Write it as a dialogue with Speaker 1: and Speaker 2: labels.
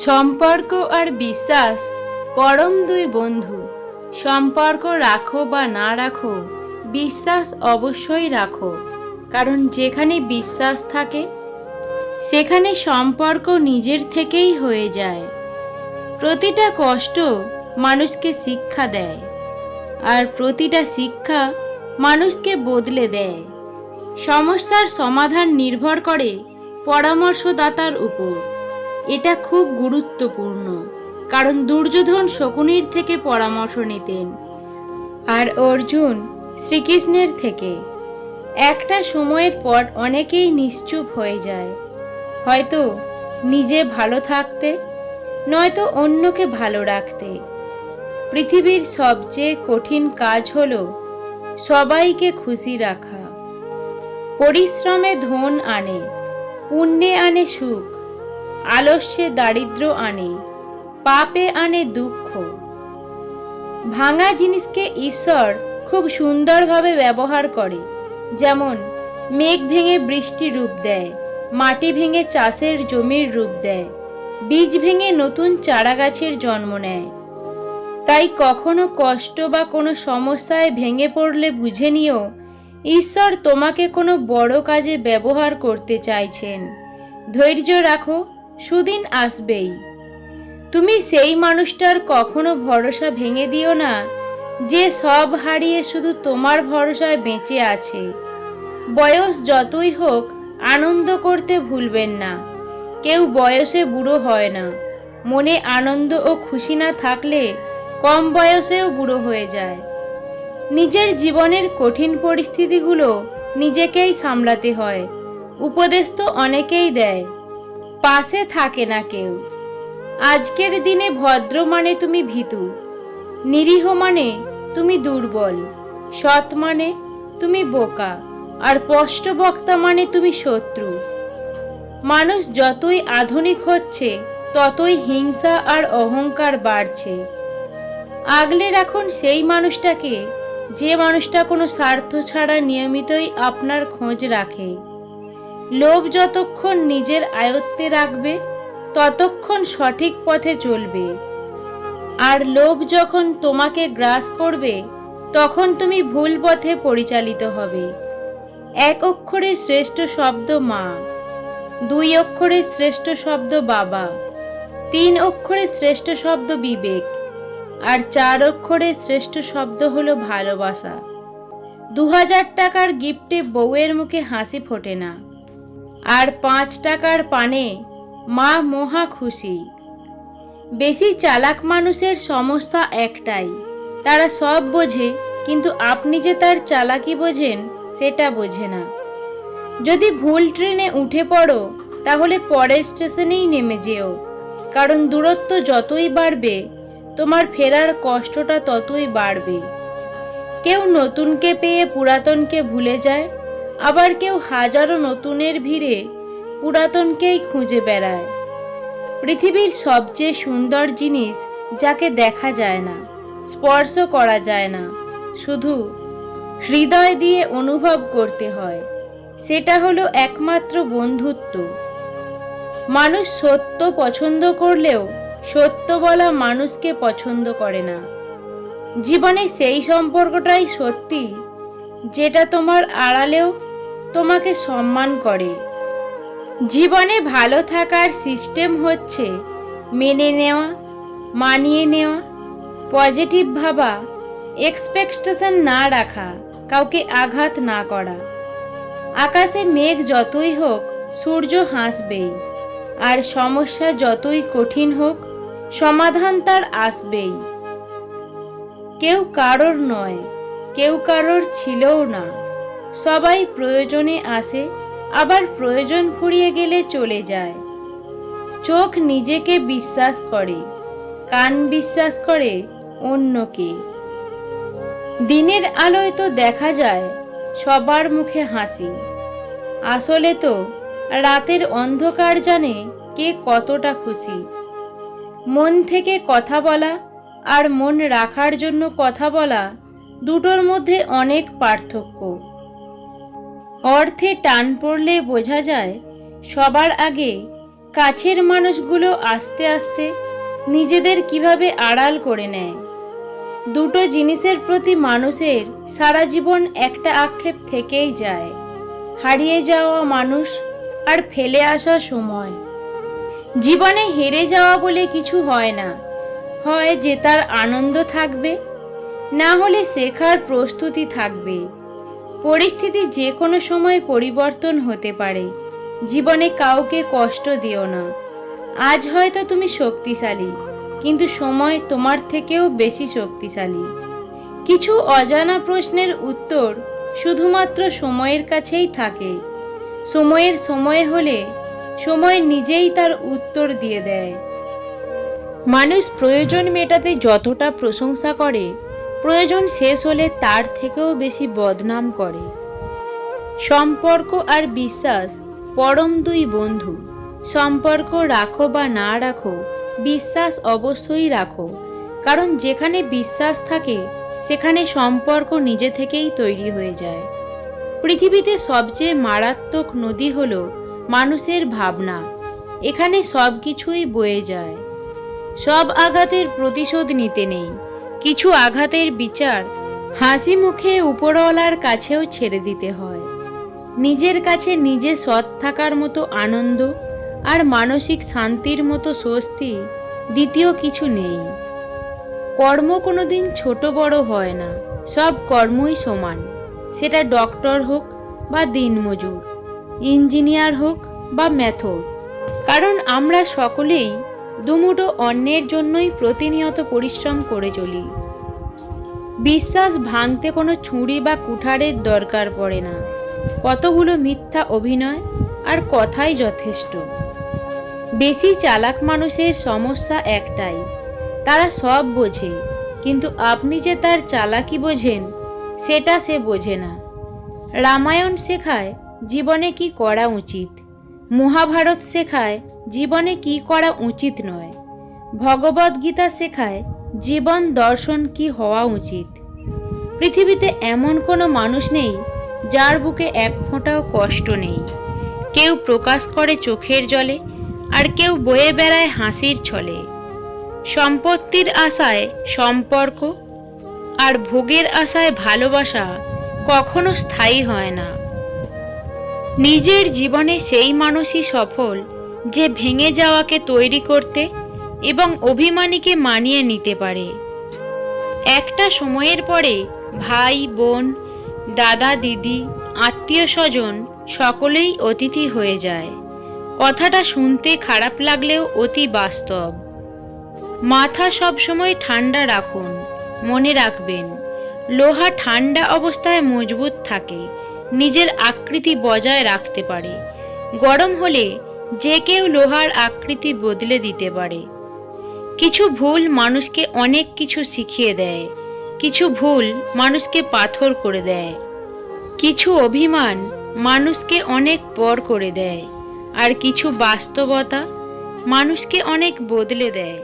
Speaker 1: সম্পর্ক আর বিশ্বাস পরম দুই বন্ধু। সম্পর্ক রাখো বা না রাখো, বিশ্বাস অবশ্যই রাখো। কারণ যেখানে বিশ্বাস থাকে সেখানে সম্পর্ক নিজের থেকেই হয়ে যায়। প্রতিটা কষ্ট মানুষকে শিক্ষা দেয়, আর প্রতিটা শিক্ষা মানুষকে বদলে দেয়। সমস্যার সমাধান নির্ভর করে পরামর্শদাতার উপর। এটা খুব গুরুত্বপূর্ণ, কারণ দুর্যোধন শকুনির থেকে পরামর্শ নিতেন, আর অর্জুন শ্রীকৃষ্ণের থেকে। একটা সময়ের পর অনেকেই নিশ্চুপ হয়ে যায়, হয়তো নিজে ভালো থাকতে, নয়তো অন্যকে ভালো রাখতে। পৃথিবীর সবচেয়ে কঠিন কাজ হলো সবাইকে খুশি রাখা। পরিশ্রমে ধন আনে, পুণ্যে আনে সুখ, আলস্যে দারিদ্র আনে, পাপে আনে দুঃখ। ভাঙা জিনিসকে ঈশ্বর খুব সুন্দরভাবে ব্যবহার করে। যেমন মেঘ ভেঙে বৃষ্টি রূপ দেয়, মাটি ভেঙে চাষের জমির রূপ দেয়, বীজ ভেঙে নতুন চারাগাছের জন্ম নেয়। তাই কখনো কষ্ট বা কোনো সমস্যায় ভেঙে পড়লে বুঝে নিও, ঈশ্বর তোমাকে কোনো বড় কাজে ব্যবহার করতে চাইছেন। ধৈর্য রাখো, সুদিন আসবেই। তুমি সেই মানুষটার কখনো ভরসা ভেঙে দিও না, যে সব হারিয়ে শুধু তোমার ভরসায় বেঁচে আছে। বয়স যতই হোক, আনন্দ করতে ভুলবেন না। কেউ বয়সে বুড়ো হয় না। মনে আনন্দ ও খুশি না থাকলে কম বয়সেও বুড়ো হয়ে যায়। নিজের জীবনের কঠিন পরিস্থিতিগুলো নিজেকেই সামলাতে হয়। উপদেশ তো অনেকেই দেয়, পাশে থাকে না কেউ। আজকের দিনে ভদ্র মানে তুমি ভীতু, নিরীহ মানে তুমি দুর্বল, সৎ মানে তুমি বোকা, আর স্পষ্টবক্তা মানে তুমি শত্রু। মানুষ যতই আধুনিক হচ্ছে ততই হিংসা আর অহংকার বাড়ছে। আগলে রাখুন সেই মানুষটাকে, যে মানুষটা কোনো স্বার্থ ছাড়া নিয়মিতই আপনার খোঁজ রাখে। লোভ যতক্ষণ নিজের আয়ত্তে রাখবে ততক্ষণ সঠিক পথে চলবে, আর লোভ যখন তোমাকে গ্রাস করবে তখন তুমি ভুল পথে পরিচালিত হবে। এক অক্ষরের শ্রেষ্ঠ শব্দ মা, 2 অক্ষরের শ্রেষ্ঠ শব্দ বাবা, 3 অক্ষরের শ্রেষ্ঠ শব্দ বিবেক, আর 4 অক্ষরের শ্রেষ্ঠ শব্দ হলো ভালোবাসা। 2000 টাকার গিফটে বউয়ের মুখে হাসি ফোটে না, আর 5 টাকার পানে মা মহা খুশি। বেশি চালাক মানুষের সমস্যা একটাই, তারা সব বোঝে, কিন্তু আপনি যে তার চালাকি বোঝেন সেটা বোঝে না। যদি ভুল ট্রেনে উঠে পড়ো তাহলে পরের স্টেশনেই নেমে যেও, কারণ দূরত্ব যতই বাড়বে তোমার ফেরার কষ্টটা ততই বাড়বে। কেউ নতুনকে পেয়ে পুরাতনকে ভুলে যায়, আবার কেউ হাজারো নতুনের ভিড়ে পুরাতনকেই খুঁজে বেড়ায়। পৃথিবীর সবচেয়ে সুন্দর জিনিস যাকে দেখা যায় না, স্পর্শ করা যায় না, শুধু হৃদয় দিয়ে অনুভব করতে হয়, সেটা হলো একমাত্র বন্ধুত্ব। মানুষ সত্য পছন্দ করলেও সত্য বলা মানুষকে পছন্দ করে না। জীবনে সেই সম্পর্কটাই সত্যি যেটা তোমার আড়ালেও তোমাকে সম্মান করে। জীবনে ভালো থাকার সিস্টেম হচ্ছে মেনে নেওয়া, মানিয়ে নেওয়া, পজিটিভ ভাবা, এক্সপেকটেশন না রাখা, কাউকে আঘাত না করা। আকাশে মেঘ যতই হোক সূর্য হাসবেই, আর সমস্যা যতই কঠিন হোক সমাধান তার আসবেই। কেউ কারোর নয়, কেউ কারোর ছিলও না। সবাই প্রয়োজনে আসে, আবার প্রয়োজন ফুরিয়ে গেলে চলে যায়। চোখ নিজেকে বিশ্বাস করে, কান বিশ্বাস করে অন্যকে। দিনের আলোয় তো দেখা যায় সবার মুখে হাসি, আসলে তো রাতের অন্ধকার জানে কে কতটা খুশি। মন থেকে কথা বলা আর মন রাখার জন্য কথা বলা, দুটোর মধ্যে অনেক পার্থক্য। অর্থে টান পড়লে বোঝা যায় সবার আগে কাছের মানুষগুলো আস্তে আস্তে নিজেদের কিভাবে আড়াল করে নেয়। দুটো জিনিসের প্রতি মানুষের সারা জীবন একটা আক্ষেপ থেকেই যায়, হারিয়ে যাওয়া মানুষ আর ফেলে আসা সময়। জীবনে হেরে যাওয়া বলে কিছু হয় না, হয় জেতার আনন্দ থাকবে, না হলে শেখার প্রস্তুতি থাকবে। পরিস্থিতি যে কোনো সময় পরিবর্তন হতে পারে। জীবনে কাউকে কষ্ট দিও না। আজ হয়তো তুমি শক্তিশালী, কিন্তু সময় তোমার থেকেও বেশি শক্তিশালী। কিছু অজানা প্রশ্নের উত্তর শুধুমাত্র সময়ের কাছেই থাকে। সময়ের সময় হলে সময় নিজেই তার উত্তর দিয়ে দেয়। মানুষ প্রয়োজন মেটাতে যতটা প্রশংসা করে, প্রয়োজন শেষ হলে তার থেকেও বেশি বদনাম করে। সম্পর্ক আর বিশ্বাস পরম দুই বন্ধু। সম্পর্ক রাখো বা না রাখো, বিশ্বাস অবশ্যই রাখো। কারণ যেখানে বিশ্বাস থাকে সেখানে সম্পর্ক নিজে থেকেই তৈরি হয়ে যায়। পৃথিবীতে সবচেয়ে মারাত্মক নদী হলো মানুষের ভাবনা। এখানে সব কিছুই বয়ে যায়। সব আঘাতের প্রতিশোধ নিতে নেই। কিছু আঘাতের বিচার হাসি মুখে উপরওয়ালার কাছেও ছেড়ে দিতে হয়। নিজের কাছে নিজে সৎ থাকার মতো আনন্দ আর মানসিক শান্তির মতো স্বস্তি দ্বিতীয় কিছু নেই। কর্ম কোনোদিন ছোট বড় হয় না, সব কর্মই সমান। সেটা ডক্টর হোক বা দিনমজুর, ইঞ্জিনিয়ার হোক বা মেথর। কারণ আমরা সকলেই দুমুঠো অন্যের জন্যই প্রতিনিয়ত পরিশ্রম করে চলি। বিশ্বাস ভাঙতে কোনো ছুরি বা কুঠারের দরকার পড়ে না। কতগুলো মিথ্যা অভিনয় আর কথাই যথেষ্ট। বেশি চালাক মানুষের সমস্যা একটাই, তারা সব বোঝে, কিন্তু আপনি যে তার চালাকি বোঝেন সেটা সে বোঝে না। রামায়ণ শেখায় জীবনে কি করা উচিত, মহাভারত শেখায় জীবনে কি করা উচিত নয়, ভগবদ্গীতা শেখায় জীবন দর্শন কি হওয়া উচিত। পৃথিবীতে এমন কোনো মানুষ নেই যার বুকে এক ফোঁটাও কষ্ট নেই। কেউ প্রকাশ করে চোখের জলে, আর কেউ বয়ে বেড়ায় হাসির ছলে। সম্পত্তির আশায় সম্পর্ক আর ভোগের আশায় ভালোবাসা কখনো স্থায়ী হয় না। নিজের জীবনে সেই মানুষই সফল যে ভেঙে যাওয়াকে তৈরি করতে এবং অভিমানীকে মানিয়ে নিতে পারে। একটা সময়ের পরে ভাই বোন, দাদা দিদি, আত্মীয় স্বজন সকলেই অতিথি হয়ে যায়। কথাটা শুনতে খারাপ লাগলেও অতি বাস্তব। মাথা সবসময় ঠান্ডা রাখুন। মনে রাখবেন, লোহা ঠান্ডা অবস্থায় মজবুত থাকে, নিজের আকৃতি বজায় রাখতে পারে। গরম হলে যে কেউ লোহার আকৃতি বদলে দিতে পারে। কিছু ভুল মানুষকে অনেক কিছু শিখিয়ে দেয়, কিছু ভুল মানুষকে পাথর করে দেয়। কিছু অভিমান মানুষকে অনেক পর করে দেয়, আর কিছু বাস্তবতা মানুষকে অনেক বদলে দেয়।